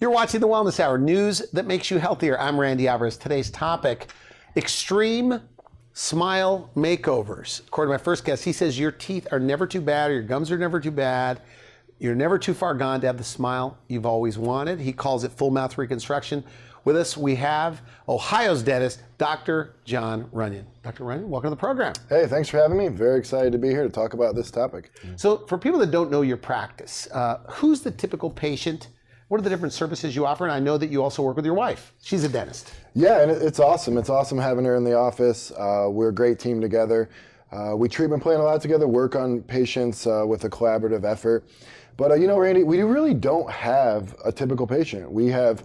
You're watching the Wellness Hour, news that makes you healthier. I'm Randy Alvarez. Today's topic, extreme smile makeovers. According to my first guest, he says your teeth are never too bad, or your gums are never too bad. You're never too far gone to have the smile you've always wanted. He calls it full mouth reconstruction. With us, we have Ohio's dentist, Dr. John Runion. Dr. Runion, welcome to the program. Hey, thanks for having me. Very excited to be here to talk about this topic. So for people that don't know your practice, who's the typical patient? What are the different services you offer? And I know that you also work with your wife. She's a dentist. Yeah, and it's awesome. It's awesome having her in the office. We're a great team together. We treatment plan a lot together, work on patients with a collaborative effort. But you know, Randy, we really don't have a typical patient. We have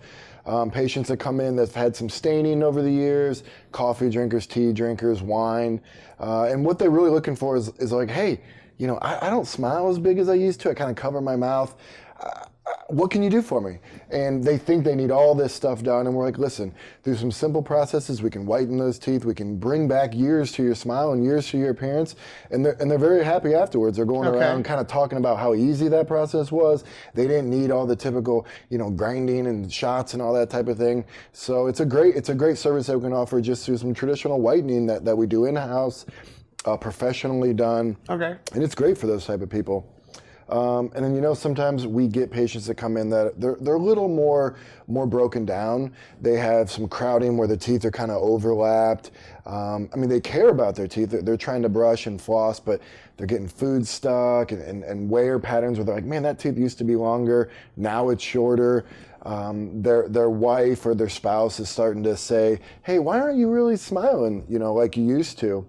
patients that come in that've had some staining over the years, coffee drinkers, tea drinkers, wine. And what they're really looking for is like, hey, you know, I don't smile as big as I used to. I kind of cover my mouth. What can you do for me? And they think they need all this stuff done, and we're like, listen, through some simple processes, we can whiten those teeth, we can bring back years to your smile and years to your appearance, and they're very happy afterwards. They're going around kind of talking about how easy that process was. They didn't need all the typical, you know, grinding and shots and all that type of thing. So it's a great service that we can offer just through some traditional whitening that we do in-house, professionally done. Okay. And it's great for those type of people. And then, you know, sometimes we get patients that come in that they're a little more broken down. They have some crowding where the teeth are kind of overlapped. I mean, they care about their teeth. They're trying to brush and floss, but they're getting food stuck and wear patterns where they're like, man, that tooth used to be longer. Now it's shorter. Their wife or their spouse is starting to say, hey, why aren't you really smiling, you know, like you used to?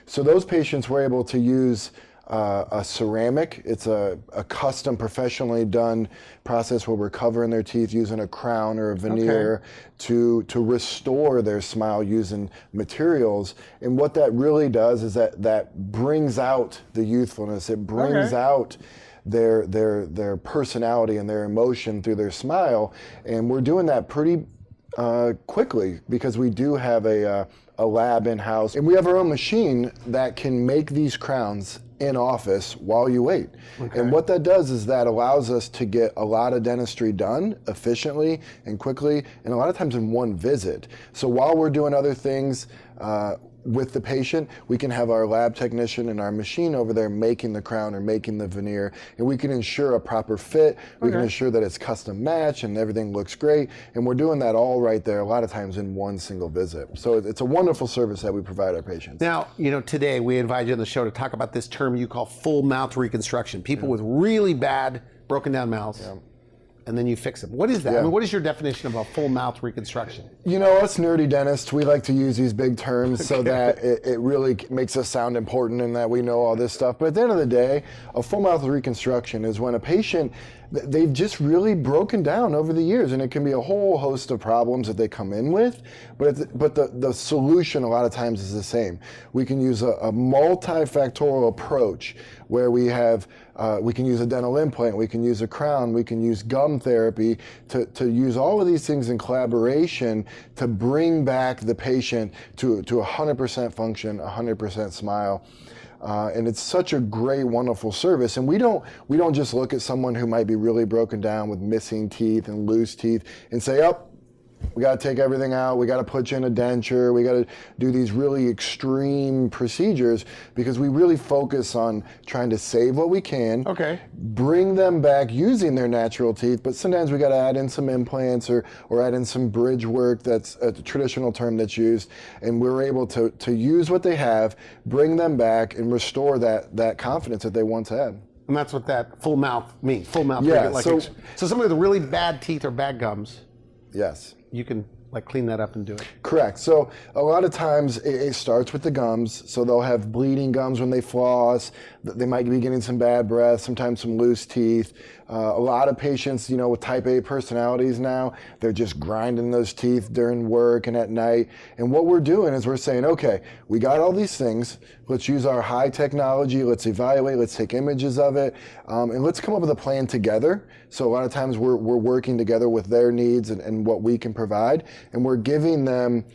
So those patients we're able to use a ceramic. It's a custom, professionally done process where we're covering their teeth using a crown or a veneer to restore their smile using materials. And what that really does is that brings out the youthfulness. It brings out their personality and their emotion through their smile. And we're doing that pretty quickly because we do have a lab in-house, and we have our own machine that can make these crowns in office while you wait. And what that does is that allows us to get a lot of dentistry done efficiently and quickly, and a lot of times in one visit. So while we're doing other things with the patient, we can have our lab technician and our machine over there making the crown or making the veneer, and we can ensure a proper fit. We can ensure that it's custom match and everything looks great, and we're doing that all right there a lot of times in one single visit. So it's a wonderful service that we provide our patients. Now, you know, today we invite you on the show to talk about this term you call full mouth reconstruction. People with really bad broken down mouths. And then you fix them. What is that? I mean, what is your definition of a full mouth reconstruction? You know, us nerdy dentists, we like to use these big terms so that it really makes us sound important and that we know all this stuff. But at the end of the day, a full mouth reconstruction is when a patient, they've just really broken down over the years, and it can be a whole host of problems that they come in with, but the solution a lot of times is the same. We can use a multifactorial approach where we can use a dental implant, we can use a crown, we can use gum therapy to use all of these things in collaboration to bring back the patient to 100% function, 100% smile. And it's such a great, wonderful service. And we don't just look at someone who might be really broken down with missing teeth and loose teeth and say, oh, we got to take everything out. We got to put you in a denture. We got to do these really extreme procedures, because we really focus on trying to save what we can, bring them back using their natural teeth. But sometimes we got to add in some implants or add in some bridge work. That's a traditional term that's used. And we're able to use what they have, bring them back, and restore that confidence that they once had. And that's what that full mouth means. Full mouth. So somebody with really bad teeth or bad gums. Yes. You can like clean that up and do it. Correct. So a lot of times it starts with the gums. So they'll have bleeding gums when they floss. They might be getting some bad breath, sometimes some loose teeth. A lot of patients, you know, with type A personalities now, they're just grinding those teeth during work and at night. And what we're doing is we're saying, okay, we got all these things. Let's use our high technology. Let's evaluate. Let's take images of it. And let's come up with a plan together. So a lot of times we're working together with their needs and what we can provide. And we're giving them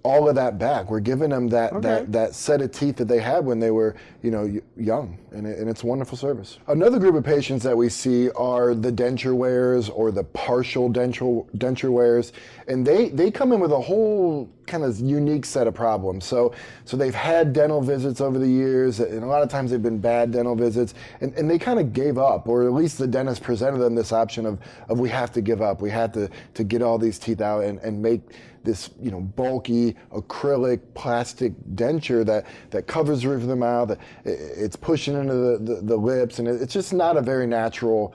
all of that back. We're giving them that set of teeth that they had when they were, young, and it's a wonderful service. Another group of patients that we see are the denture wearers or the partial denture wearers, and they come in with a whole kind of unique set of problems. So they've had dental visits over the years, and a lot of times they've been bad dental visits, and they kind of gave up, or at least the dentist presented them this option of we have to give up. We have to get all these teeth out and make this bulky acrylic plastic denture that covers the roof of the mouth. It's pushing into the lips, and it's just not a very natural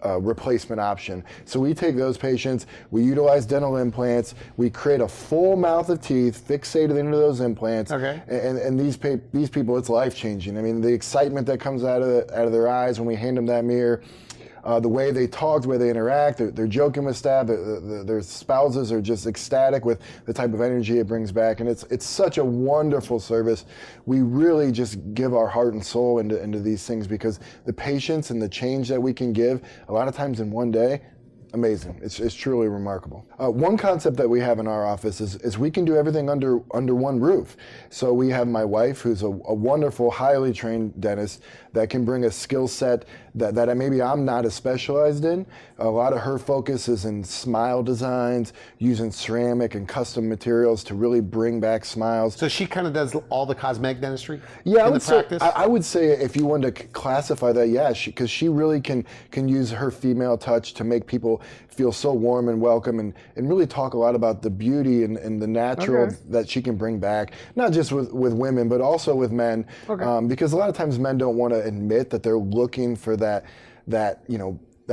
replacement option. So we take those patients, we utilize dental implants, we create a full mouth of teeth fixated into those implants, and these people, it's life-changing. I mean, the excitement that comes out of their eyes when we hand them that mirror, the way they talk, the way they interact, they're joking with staff, their spouses are just ecstatic with the type of energy it brings back, and it's such a wonderful service. We really just give our heart and soul into these things, because the patience and the change that we can give, a lot of times in one day, amazing. It's truly remarkable. One concept that we have in our office is we can do everything under one roof. So we have my wife, who's a wonderful, highly trained dentist that can bring a skill set that maybe I'm not as specialized in. A lot of her focus is in smile designs, using ceramic and custom materials to really bring back smiles. So she kind of does all the cosmetic dentistry in the practice? I would say, if you wanted to classify that, yeah, because she really can use her female touch to make people feel so warm and welcome, and really talk a lot about the beauty and the natural that she can bring back, not just with women, but also with men, because a lot of times men don't want to admit that they're looking for that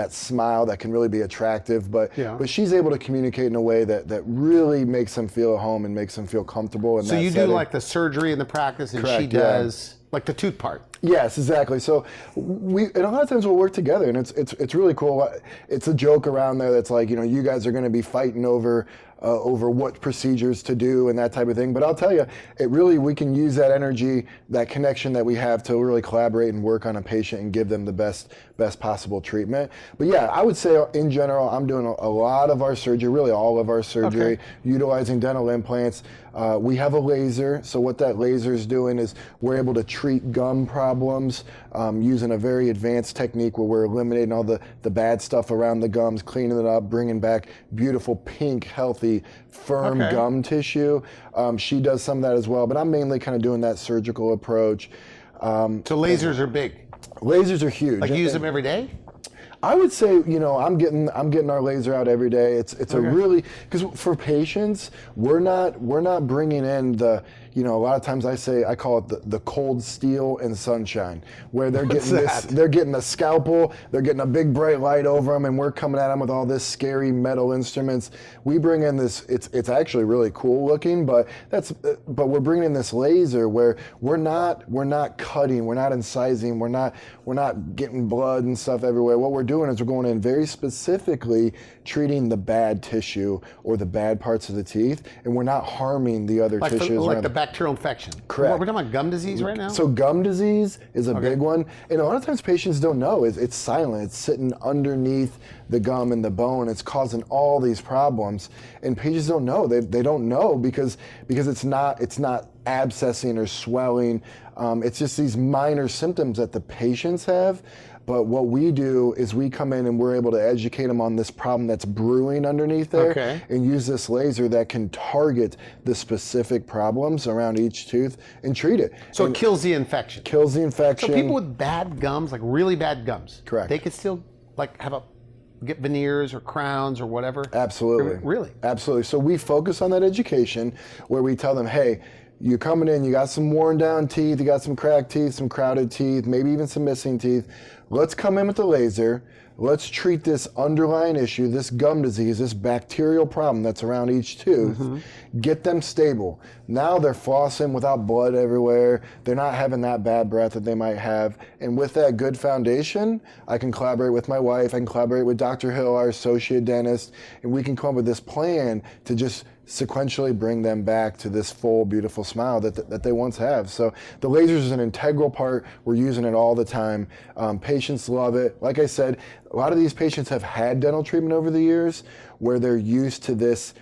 smile that can really be attractive, but she's able to communicate in a way that really makes them feel at home and makes them feel comfortable in that setting. So you do like the surgery in the practice, and she does like the tooth part. Yes, exactly. So and a lot of times we'll work together, and it's really cool. It's a joke around there that's like, you guys are going to be fighting over what procedures to do and that type of thing. But I'll tell you, we can use that energy, that connection that we have, to really collaborate and work on a patient and give them the best possible treatment. But yeah, I would say in general, I'm doing a lot of our surgery, really all of our surgery, utilizing dental implants. We have a laser, so what that laser is doing is we're able to treat gum problems using a very advanced technique where we're eliminating all the bad stuff around the gums, cleaning it up, bringing back beautiful pink, healthy, firm gum tissue. She does some of that as well, but I'm mainly kind of doing that surgical approach. So lasers are big. Lasers are huge. Like you use them every day? I would say, I'm getting our laser out every day. It's a really, because for patients, we're not bringing in the, a lot of times I call it the cold steel and sunshine, where they're getting a scalpel, they're getting a big bright light over them, and we're coming at them with all this scary metal instruments. We bring in this, it's actually really cool looking, but we're bringing in this laser where we're not cutting, we're not incising, we're not getting blood and stuff everywhere. What we're doing is we're going in very specifically treating the bad tissue or the bad parts of the teeth, and we're not harming the other tissues. Like the bacterial infection. Correct. We're talking about gum disease right now? So gum disease is a big one, and a lot of times patients don't know. It's silent. It's sitting underneath the gum and the bone. It's causing all these problems, and patients don't know. They don't know because it's not abscessing or swelling. It's just these minor symptoms that the patients have. But what we do is we come in and we're able to educate them on this problem that's brewing underneath there, and use this laser that can target the specific problems around each tooth and treat it. So it kills the infection. Kills the infection. So people with bad gums, like really bad gums, they could still get veneers or crowns or whatever? Absolutely. Really? Absolutely. So we focus on that education where we tell them, hey, you're coming in, you got some worn down teeth, you got some cracked teeth, some crowded teeth, maybe even some missing teeth. Let's come in with the laser. Let's treat this underlying issue, this gum disease, this bacterial problem that's around each tooth, get them stable. Now they're flossing without blood everywhere. They're not having that bad breath that they might have. And with that good foundation, I can collaborate with my wife, I can collaborate with Dr. Hill, our associate dentist, and we can come up with this plan to just sequentially bring them back to this full, beautiful smile that they once have. So the lasers is an integral part. We're using it all the time. Patients love it. Like I said, a lot of these patients have had dental treatment over the years where they're used to this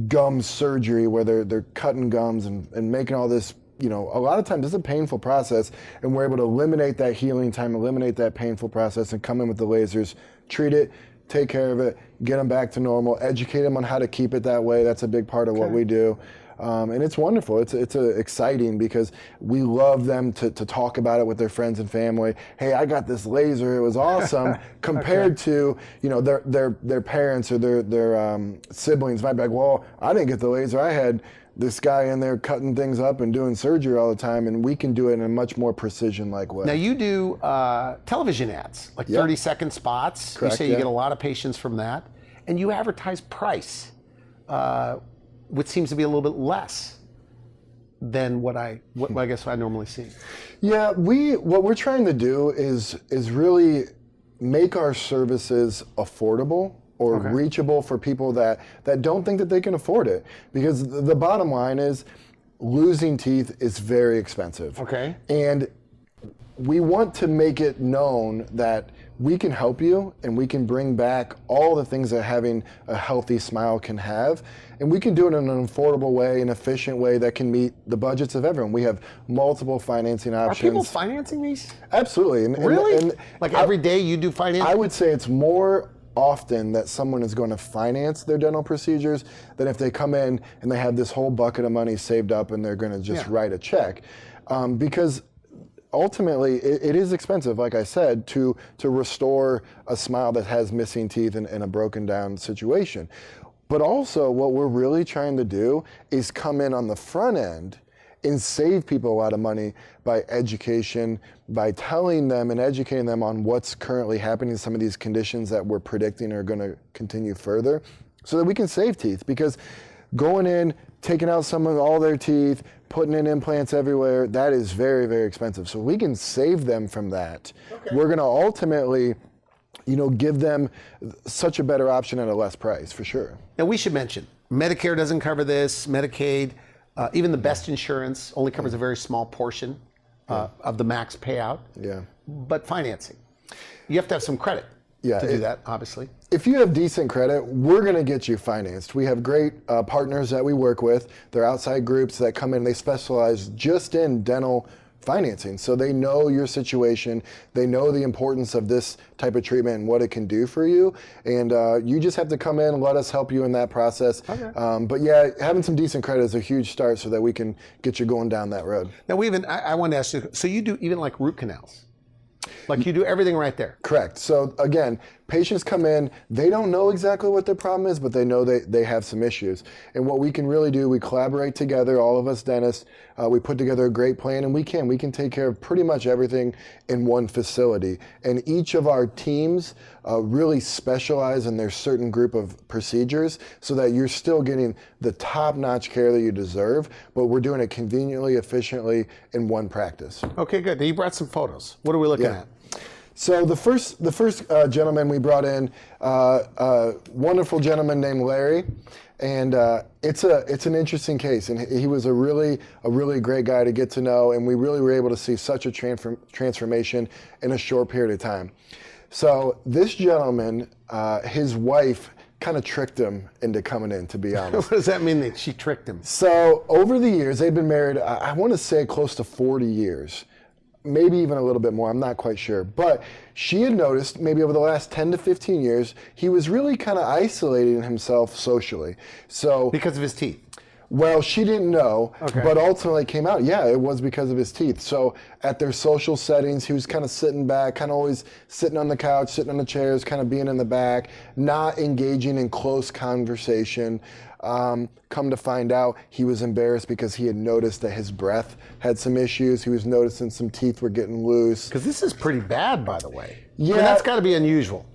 gum surgery where they're cutting gums and making all this, a lot of times it's a painful process, and we're able to eliminate that healing time, eliminate that painful process, and come in with the lasers, treat it, take care of it, get them back to normal, educate them on how to keep it that way. That's a big part of what we do. And it's wonderful. It's exciting because we love them to talk about it with their friends and family. Hey, I got this laser. It was awesome. Compared to their parents or their siblings might be like, well, I didn't get the laser. I had this guy in there cutting things up and doing surgery all the time, and we can do it in a much more precision-like way. Now you do television ads, like 30-second spots. Correct, you say you get a lot of patients from that, and you advertise price, which seems to be a little bit less than what I guess I normally see. Yeah, what we're trying to do is really make our services affordable or reachable for people that don't think that they can afford it. Because the bottom line is losing teeth is very expensive. Okay. And we want to make it known that we can help you and we can bring back all the things that having a healthy smile can have. And we can do it in an affordable way, an efficient way that can meet the budgets of everyone. We have multiple financing options. Are people financing these? Absolutely. Really? Like every day you do financing? I would say it's more often that someone is going to finance their dental procedures than if they come in and they have this whole bucket of money saved up and they're going to just write a check. Because ultimately it is expensive, like I said, to restore a smile that has missing teeth in a broken down situation. But also what we're really trying to do is come in on the front end and save people a lot of money by education, by telling them and educating them on what's currently happening, some of these conditions that we're predicting are going to continue further, so that we can save teeth. Because going in, taking out all their teeth, putting in implants everywhere, that is very, very expensive. So we can save them from that. We're going to ultimately, give them such a better option at a less price, for sure. Now we should mention, Medicare doesn't cover this, Medicaid, even the best insurance only covers a very small portion of the max payout. Yeah. But financing, you have to have some credit to do that, obviously. If you have decent credit, we're going to get you financed. We have great partners that we work with. They're outside groups that come in. They specialize just in dental financing. So they know your situation. They know the importance of this type of treatment and what it can do for you. And you just have to come in and let us help you in that process. But yeah, having some decent credit is a huge start so that we can get you going down that road. Now I wanted to ask you, so you do even like root canals? Like you do everything right there? Correct. So again, patients come in, they don't know exactly what their problem is, but they know they have some issues. And what we can really do, we collaborate together, all of us dentists, we put together a great plan, and we can take care of pretty much everything in one facility. And each of our teams really specialize in their certain group of procedures so that you're still getting the top-notch care that you deserve, but we're doing it conveniently, efficiently in one practice. Okay, good. Now you brought some photos. What are we looking at? So the first gentleman we brought in, a wonderful gentleman named Larry, and it's an interesting case, and he was a really great guy to get to know, and we really were able to see such a transformation in a short period of time. So this gentleman, his wife kind of tricked him into coming in, to be honest. What does that mean that she tricked him? So over the years, they've been married, I want to say close to 40 years. Maybe even a little bit more, I'm not quite sure. But she had noticed maybe over the last 10 to 15 years, he was really kind of isolating himself socially. So because of his teeth? Well, she didn't know, but ultimately came out, yeah, it was because of his teeth. So at their social settings, he was kind of sitting back, kind of always sitting on the couch, sitting on the chairs, kind of being in the back, not engaging in close conversation. Come to find out, he was embarrassed because he had noticed that his breath had some issues. He was noticing some teeth were getting loose. Because this is pretty bad, by the way. Yeah. I mean, that's got to be unusual.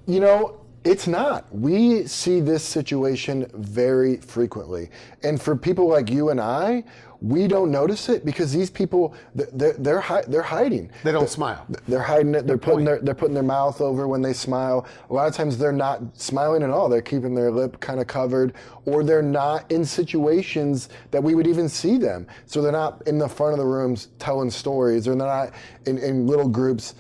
It's not. We see this situation very frequently. And for people like you and I, we don't notice it because these people, they're hiding. They don't smile. They're hiding it. They're putting their mouth over when they smile. A lot of times they're not smiling at all. They're keeping their lip kind of covered, or they're not in situations that we would even see them. So they're not in the front of the rooms telling stories, or they're not in little groups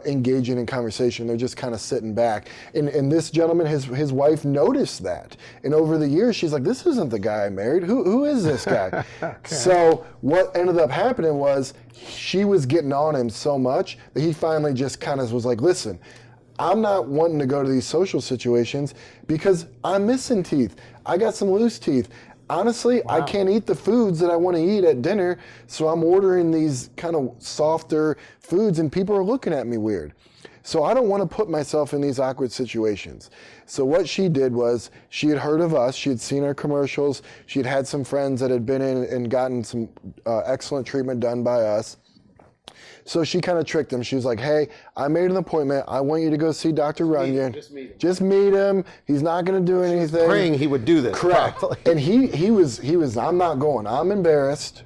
engaging in conversation. They're just kind of sitting back. And this gentleman, his wife noticed that. And over the years, she's like, this isn't the guy I married. Who is this guy? Okay. So what ended up happening was she was getting on him so much that he finally just kind of was like, listen, I'm not wanting to go to these social situations because I'm missing teeth. I got some loose teeth. Honestly, I can't eat the foods that I want to eat at dinner, so I'm ordering these kind of softer foods and people are looking at me weird. So I don't want to put myself in these awkward situations. So what she did was she had heard of us, she had seen our commercials, she had had some friends that had been in and gotten some excellent treatment done by us. So she kind of tricked him. She was like, hey, I made an appointment. I want you to go see Dr. Runion. Just meet him. He's not going to do anything. Praying he would do this. Correct. Probably. And he was, I'm not going. I'm embarrassed.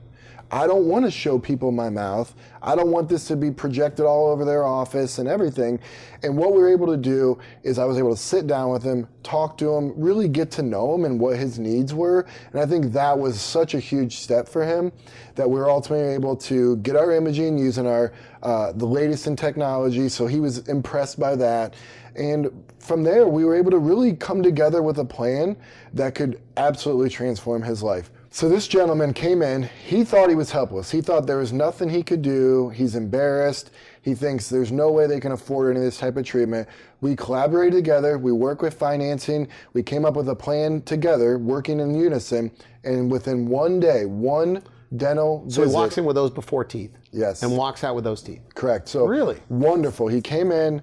I don't want to show people my mouth. I don't want this to be projected all over their office and everything. And what we were able to do is I was able to sit down with him, talk to him, really get to know him and what his needs were. And I think that was such a huge step for him that we were ultimately able to get our imaging using our the latest in technology. So he was impressed by that. And from there, we were able to really come together with a plan that could absolutely transform his life. So this gentleman came in, he thought he was helpless. He thought there was nothing he could do. He's embarrassed. He thinks there's no way they can afford any of this type of treatment. We collaborated together. We worked with financing. We came up with a plan together, working in unison. And within one day, one dental visit. So he walks in with those before teeth. Yes. And walks out with those teeth. Correct. So really wonderful. He came in,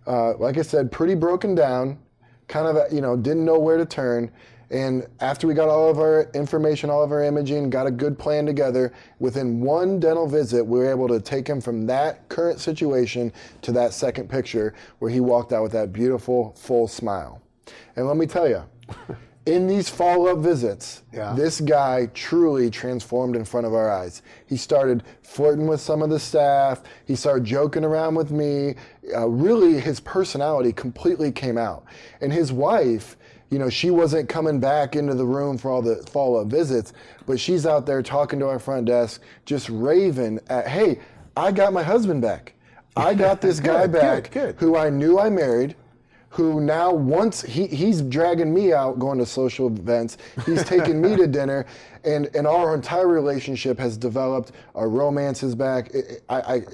like I said, pretty broken down, kind of, didn't know where to turn. And after we got all of our information, all of our imaging, got a good plan together, within one dental visit, we were able to take him from that current situation to that second picture where he walked out with that beautiful, full smile. And let me tell you, in these follow-up visits, this guy truly transformed in front of our eyes. He started flirting with some of the staff. He started joking around with me. Really, his personality completely came out. And his wife, she wasn't coming back into the room for all the follow-up visits, but she's out there talking to our front desk, just raving at, hey, I got my husband back. I got this guy back who I knew I married, who now once he's dragging me out going to social events, he's taking me to dinner, and our entire relationship has developed. Our romance is back.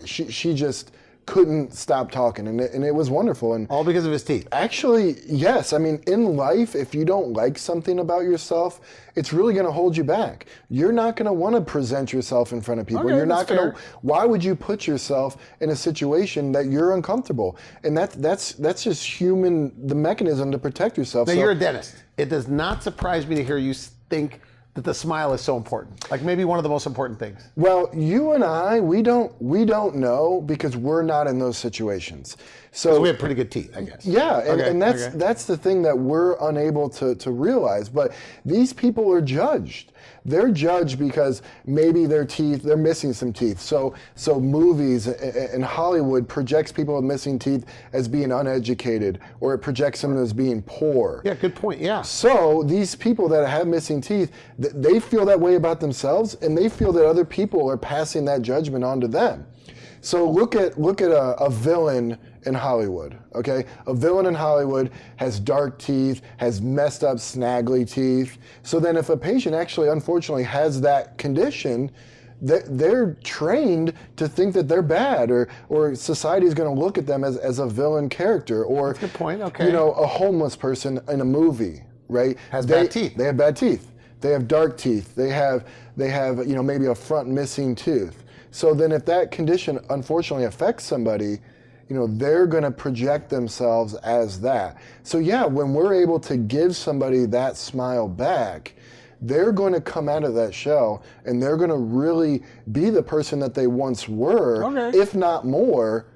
She just couldn't stop talking, and it was wonderful. And all because of his teeth. Actually, yes. I mean, in life, if you don't like something about yourself, it's really going to hold you back. You're not going to want to present yourself in front of people. Okay, you're not going to. Why would you put yourself in a situation that you're uncomfortable? And that's just human, the mechanism to protect yourself. Now, you're a dentist. It does not surprise me to hear you think that the smile is so important, like maybe one of the most important things. Well, you and I, we don't know because we're not in those situations. So we have pretty good teeth, I guess. Yeah, and that's the thing that we're unable to realize. But these people are judged. They're judged because maybe their teeth, they're missing some teeth. So movies and Hollywood projects people with missing teeth as being uneducated, or it projects them as being poor. Yeah, good point, yeah. So these people that have missing teeth, they feel that way about themselves, and they feel that other people are passing that judgment on to them. So look at a villain in Hollywood, okay? A villain in Hollywood has dark teeth, has messed up snaggly teeth. So then if a patient actually unfortunately has that condition, they're trained to think that they're bad, or society is going to look at them as a villain character, or that's a good point, okay. A homeless person in a movie, right? Has bad teeth. They have bad teeth. They have dark teeth. They have maybe a front missing tooth. So then if that condition unfortunately affects somebody, they're going to project themselves as that. So yeah, when we're able to give somebody that smile back, they're going to come out of that shell and they're going to really be the person that they once were, if not more,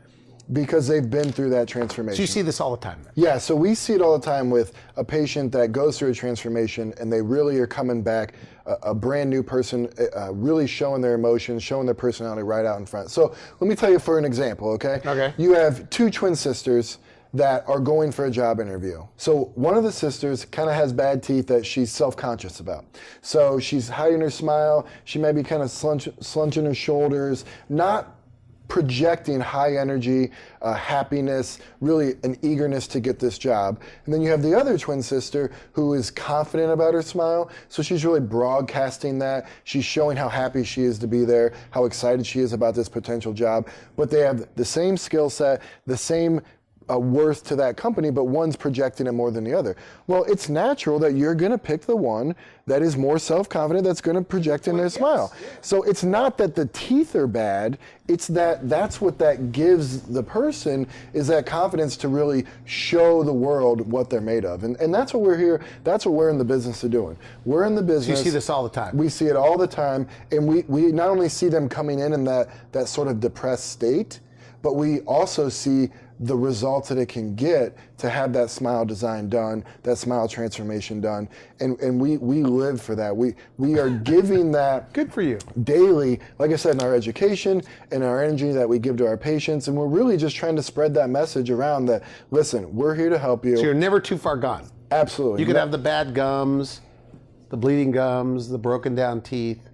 because they've been through that transformation. So you see this all the time? Yeah, so we see it all the time with a patient that goes through a transformation and they really are coming back a brand new person, really showing their emotions, showing their personality right out in front. So let me tell you for an example, okay? Okay. You have two twin sisters that are going for a job interview. So one of the sisters kind of has bad teeth that she's self-conscious about. So she's hiding her smile. She may be kind of slouching her shoulders, not projecting high energy, happiness, really an eagerness to get this job. And then you have the other twin sister who is confident about her smile. So she's really broadcasting that. She's showing how happy she is to be there, how excited she is about this potential job. But they have the same skill set, the same worth to that company, but one's projecting it more than the other. Well, it's natural that you're going to pick the one that is more self-confident, that's going to project in their smile. So it's not that the teeth are bad, it's that that's what that gives the person, is that confidence to really show the world what they're made of. And that's what we're here, that's what we're in the business of doing. We're in the business. So you see this all the time. We see it all the time, and we not only see them coming in that sort of depressed state, but we also see the results that it can get to have that smile design done, that smile transformation done, and we live for that. We are giving that good for you daily, like I said, in our education and our energy that we give to our patients, and we're really just trying to spread that message around that, listen, we're here to help you. So you're never too far gone. Absolutely. You could have the bad gums, the bleeding gums, the broken down teeth,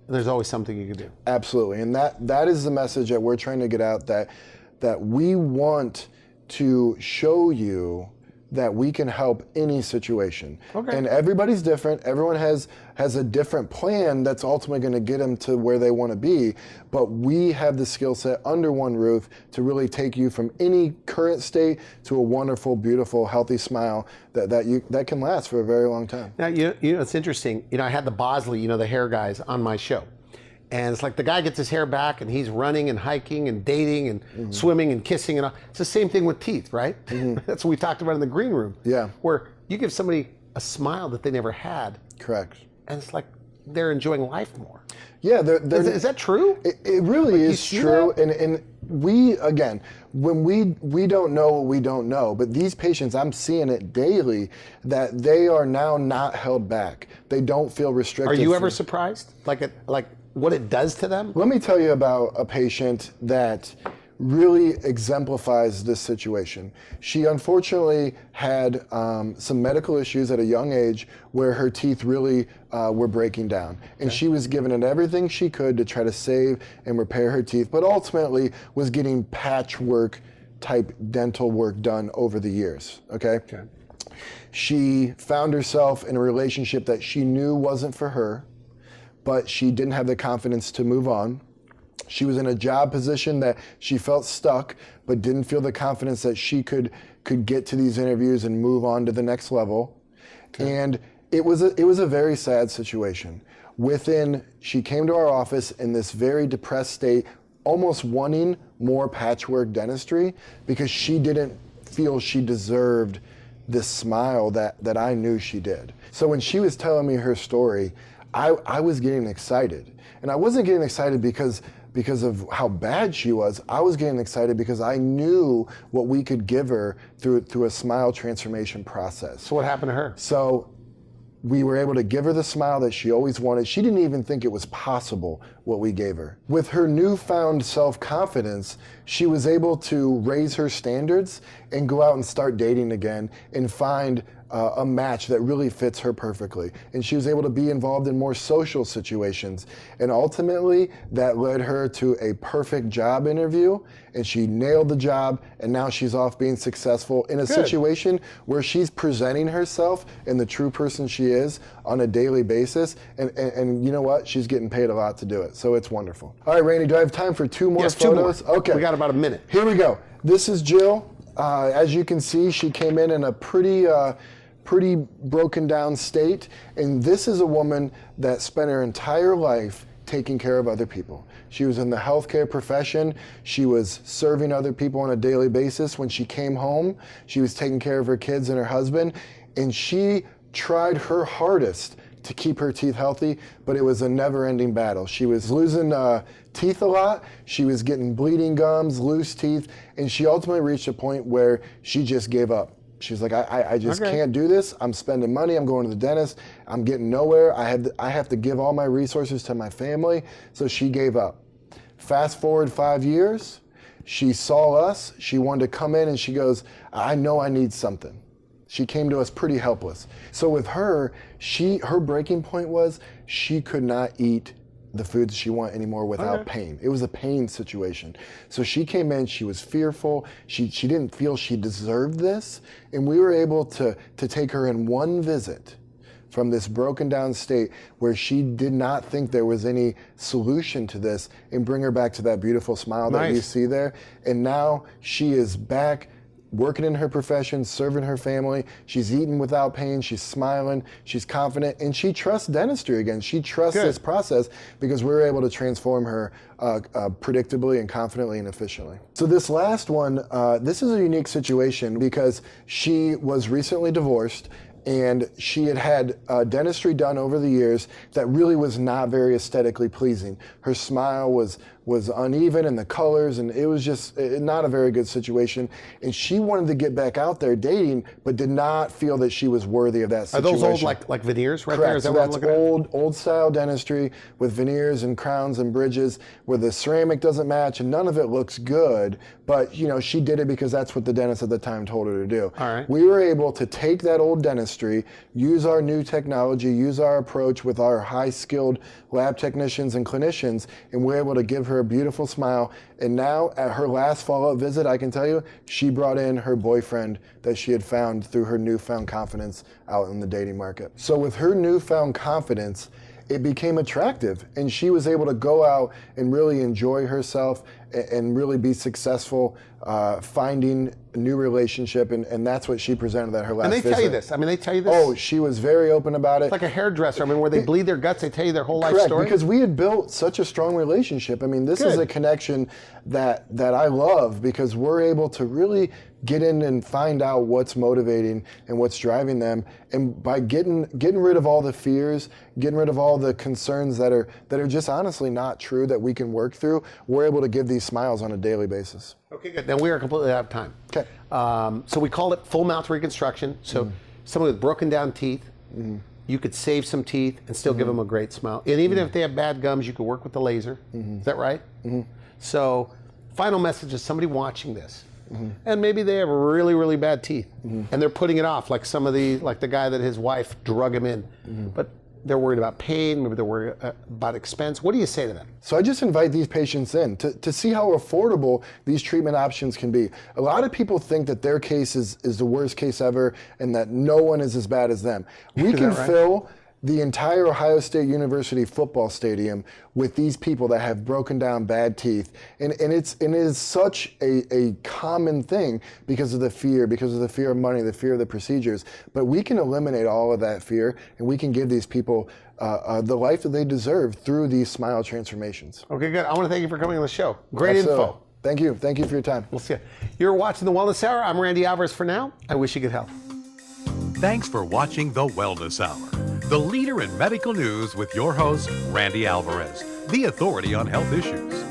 and there's always something you can do. Absolutely, and that is the message that we're trying to get out, that we want to show you that we can help any situation. Okay. And everybody's different. Everyone has a different plan that's ultimately going to get them to where they want to be. But we have the skill set under one roof to really take you from any current state to a wonderful, beautiful, healthy smile that can last for a very long time. Now, you know, it's interesting. You know, I had the Bosley, the hair guys on my show. And it's like the guy gets his hair back and he's running and hiking and dating and swimming and kissing and all. It's the same thing with teeth, right? That's what we talked about in the green room. Yeah. Where you give somebody a smile that they never had. Correct. And it's like they're enjoying life more. Yeah. Is that true? It really is true. And we, again, when we don't know what we don't know, but these patients, I'm seeing it daily, that they are now not held back. They don't feel restricted. Are you ever surprised? Like what it does to them? Let me tell you about a patient that really exemplifies this situation. She unfortunately had some medical issues at a young age where her teeth really were breaking down. And she was giving it everything she could to try to save and repair her teeth, but ultimately was getting patchwork type dental work done over the years, okay? She found herself in a relationship that she knew wasn't for her, but she didn't have the confidence to move on. She was in a job position that she felt stuck, but didn't feel the confidence that she could get to these interviews and move on to the next level. And it was a very sad situation. She came to our office in this very depressed state, almost wanting more patchwork dentistry because she didn't feel she deserved this smile that I knew she did. So when she was telling me her story, I was getting excited. And I wasn't getting excited because of how bad she was. I was getting excited because I knew what we could give her through a smile transformation process. So what happened to her? So we were able to give her the smile that she always wanted. She didn't even think it was possible what we gave her. With her newfound self-confidence, she was able to raise her standards and go out and start dating again and find a match that really fits her perfectly. And she was able to be involved in more social situations. And ultimately, that led her to a perfect job interview, and she nailed the job, and now she's off being successful in a situation where she's presenting herself and the true person she is on a daily basis. And you know what? She's getting paid a lot to do it. So it's wonderful. All right, Randy, do I have time for two more photos? 2 more. Okay. We got about a minute. Here we go. This is Jill. As you can see, she came in a pretty broken down state. And this is a woman that spent her entire life taking care of other people. She was in the healthcare profession. She was serving other people on a daily basis. When she came home, she was taking care of her kids and her husband. And she tried her hardest to keep her teeth healthy, but it was a never-ending battle. She was losing teeth a lot. She was getting bleeding gums, loose teeth, and she ultimately reached a point where she just gave up. She's like, I just can't do this. I'm spending money. I'm going to the dentist. I'm getting nowhere. I have to give all my resources to my family. So she gave up. Fast forward 5 years, she saw us. She wanted to come in, and she goes, I know I need something. She came to us pretty helpless. So with her, her breaking point was she could not eat the foods she wanted anymore without pain. It was a pain situation. So she came in, she was fearful, she didn't feel she deserved this, and we were able to take her in one visit from this broken down state where she did not think there was any solution to this and bring her back to that beautiful smile that you see there. And now she is back working in her profession, serving her family. She's eating without pain. She's smiling. She's confident. And she trusts dentistry again. She trusts this process because we were able to transform her predictably and confidently and efficiently. So this last one, this is a unique situation because she was recently divorced, and she had had dentistry done over the years that really was not very aesthetically pleasing. Her smile was uneven, and the colors, and it was just not a very good situation. And she wanted to get back out there dating, but did not feel that she was worthy of that situation. Are those old like veneers right Correct. there? Is that So what I'm that's looking at? old style dentistry with veneers and crowns and bridges where the ceramic doesn't match and none of it looks good. But she did it because that's what the dentist at the time told her to do. All right. We were able to take that old dentistry, use our new technology, use our approach with our high skilled lab technicians and clinicians, and we're able to give her a beautiful smile. And now at her last follow-up visit, I can tell you, she brought in her boyfriend that she had found through her newfound confidence out in the dating market. So with her newfound confidence, it became attractive, and she was able to go out and really enjoy herself and really be successful finding a new relationship, and that's what she presented at her last visit. And they tell you this. I mean, they tell you this. Oh, she was very open about it. It's like a hairdresser. I mean, where they bleed their guts, they tell you their whole life Correct, story. because we had built such a strong relationship. I mean, this is a connection that I love because we're able to really get in and find out what's motivating and what's driving them. And by getting rid of all the fears, getting rid of all the concerns that are just honestly not true that we can work through, we're able to give these smiles on a daily basis. Okay, good. Now we are completely out of time. Okay. So we call it full mouth reconstruction. So someone with broken down teeth, you could save some teeth and still give them a great smile. And even if they have bad gums, you could work with the laser. Is that right? So final message is somebody watching this, and maybe they have really, really bad teeth, and they're putting it off, like the guy that his wife drug him in. But they're worried about pain, maybe they're worried about expense. What do you say to them? So I just invite these patients in to see how affordable these treatment options can be. A lot of people think that their case is the worst case ever and that no one is as bad as them. We can fill the entire Ohio State University football stadium with these people that have broken down bad teeth. And it is such a common thing because of the fear of money, the fear of the procedures. But we can eliminate all of that fear, and we can give these people the life that they deserve through these smile transformations. Okay, good. I want to thank you for coming on the show. Great Absolutely. info. Thank you. Thank you for your time. We'll see you. You're watching The Wellness Hour. I'm Randy Alvarez for now. I wish you good health. Thanks for watching The Wellness Hour, the leader in medical news with your host, Randy Alvarez, the authority on health issues.